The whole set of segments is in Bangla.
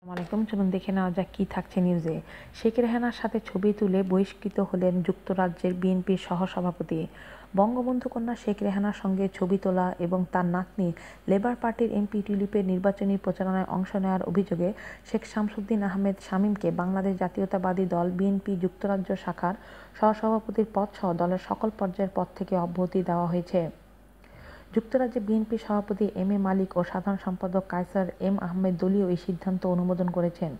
আসসালামু আলাইকুম। চলুন দেখে নেওয়া যাক কী থাকছে নিউজে। শেখ রেহানার সাথে ছবি তুলে বহিষ্কৃত হলেন যুক্তরাজ্যের বিএনপির সহসভাপতি। বঙ্গবন্ধু কন্যা শেখ রেহানার সঙ্গে ছবি তোলা এবং তার নাতনি লেবার পার্টির এমপি টিউলিপের নির্বাচনী প্রচারণায় অংশ নেওয়ার অভিযোগে শেখ শামসুদ্দিন আহমেদ শামীমকে বাংলাদেশ জাতীয়তাবাদী দল বিএনপি যুক্তরাজ্য শাখার সহসভাপতির পদসহ দলের সকল পর্যায়ের পদ থেকে অব্যাহতি দেওয়া হয়েছে। যুক্তরাজ্যে বিএনপির সভাপতি এম এ মালিক ও সাধারণ সম্পাদক কায়সার এম আহমেদ দলীয় এই সিদ্ধান্ত অনুমোদন করেছেন।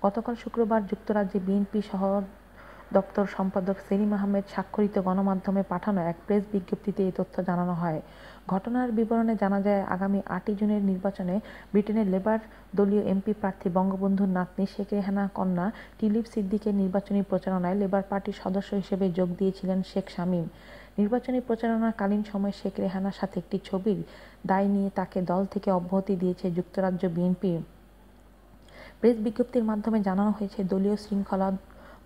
গতকাল শুক্রবার যুক্তরাজ্যে বিএনপি সহ দপ্তর সম্পাদক সেলিম আহমেদ স্বাক্ষরিত গণমাধ্যমে পাঠানো এক প্রেস বিজ্ঞপ্তিতে এই তথ্য জানানো হয়। ঘটনার বিবরণে জানা যায়, আগামী 8 জুনের নির্বাচনে ব্রিটেনের লেবার দলীয় এমপি প্রার্থী বঙ্গবন্ধুর নাতনি শেখ রেহানা কন্যা টিউলিপ সিদ্দিকের নির্বাচনী প্রচারণায় লেবার পার্টির সদস্য হিসেবে যোগ দিয়েছিলেন শেখ শামীম। নির্বাচনী প্রচারণাকালীন সময়ে শেখ রেহানার সাথে একটি ছবির দায় নিয়ে তাকে দল থেকে অব্যাহতি দিয়েছে যুক্তরাজ্য বিএনপি। প্রেস বিজ্ঞপ্তির মাধ্যমে জানানো হয়েছে, দলীয় শৃঙ্খলা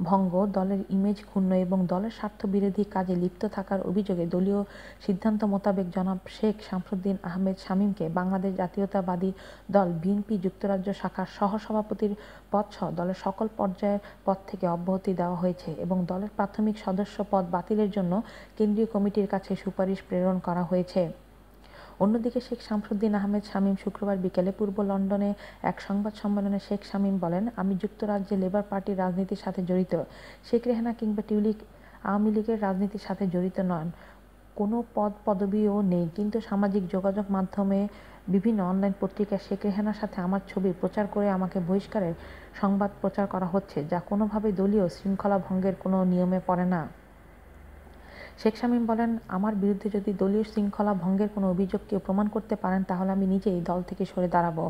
ভঙ্গ, দলের ইমেজ ক্ষুণ্ণ এবং দলের স্বার্থ বিরোধী কাজে লিপ্ত থাকার অভিযোগে দলীয় সিদ্ধান্ত মোতাবেক জনাব শেখ শামসুদ্দিন আহমেদ শামীমকে বাংলাদেশ জাতীয়তাবাদী দল বিএনপি যুক্তরাজ্য শাখার সহসভাপতির পদসহ দলের সকল পর্যায়ের পদ থেকে অব্যাহতি দেওয়া হয়েছে এবং দলের প্রাথমিক সদস্য পদ বাতিলের জন্য কেন্দ্রীয় কমিটির কাছে সুপারিশ প্রেরণ করা হয়েছে। অন্যদিকে শেখ শামসুদ্দিন আহমেদ শামীম শুক্রবার বিকেলে পূর্ব লন্ডনে এক সংবাদ সম্মেলনে শেখ শামীম বলেন, আমি যুক্তরাজ্যে লেবার পার্টির রাজনীতির সাথে জড়িত। শেখ রেহানা কিংবা টিউলিপ আওয়ামী লীগের রাজনীতির সাথে জড়িত নন। কোনো পদ পদবিও নেই, কিন্তু সামাজিক যোগাযোগ মাধ্যমে বিভিন্ন অনলাইন পত্রিকায় শেখ রেহানার সাথে আমার ছবি প্রচার করে আমাকে বহিষ্কারের সংবাদ প্রচার করা হচ্ছে, যা কোনোভাবেই দলীয় শৃঙ্খলা ভঙ্গের কোনো নিয়মে পড়ে না। শেখ শামীম বলেন, আমার বিরুদ্ধে যদি দলীয় শৃঙ্খলা ভঙ্গের কোনো অভিযোগ কেউ প্রমাণ করতে পারেন, তাহলে আমি নিজেই দল থেকে সরে দাঁড়াবো।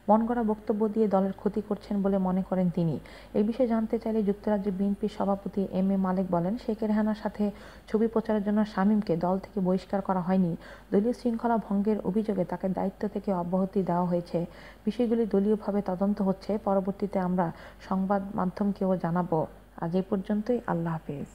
মন গড়া বক্তব্য দিয়ে দলের ক্ষতি করছেন বলে মনে করেন তিনি। এই বিষয়ে জানতে চাইলে যুক্তরাজ্য বিএনপির সভাপতি এম এ মালিক বলেন, শেখ রেহানার সাথে ছবি প্রচারের জন্য শামীমকে দল থেকে বহিষ্কার করা হয়নি। দলীয় শৃঙ্খলা ভঙ্গের অভিযোগে তাকে দায়িত্ব থেকে অব্যাহতি দেওয়া হয়েছে। বিষয়গুলি দলীয়ভাবে তদন্ত হচ্ছে, পরবর্তীতে আমরা সংবাদ মাধ্যমকেও জানাবো। আজ এ পর্যন্তই। আল্লাহ হাফেজ।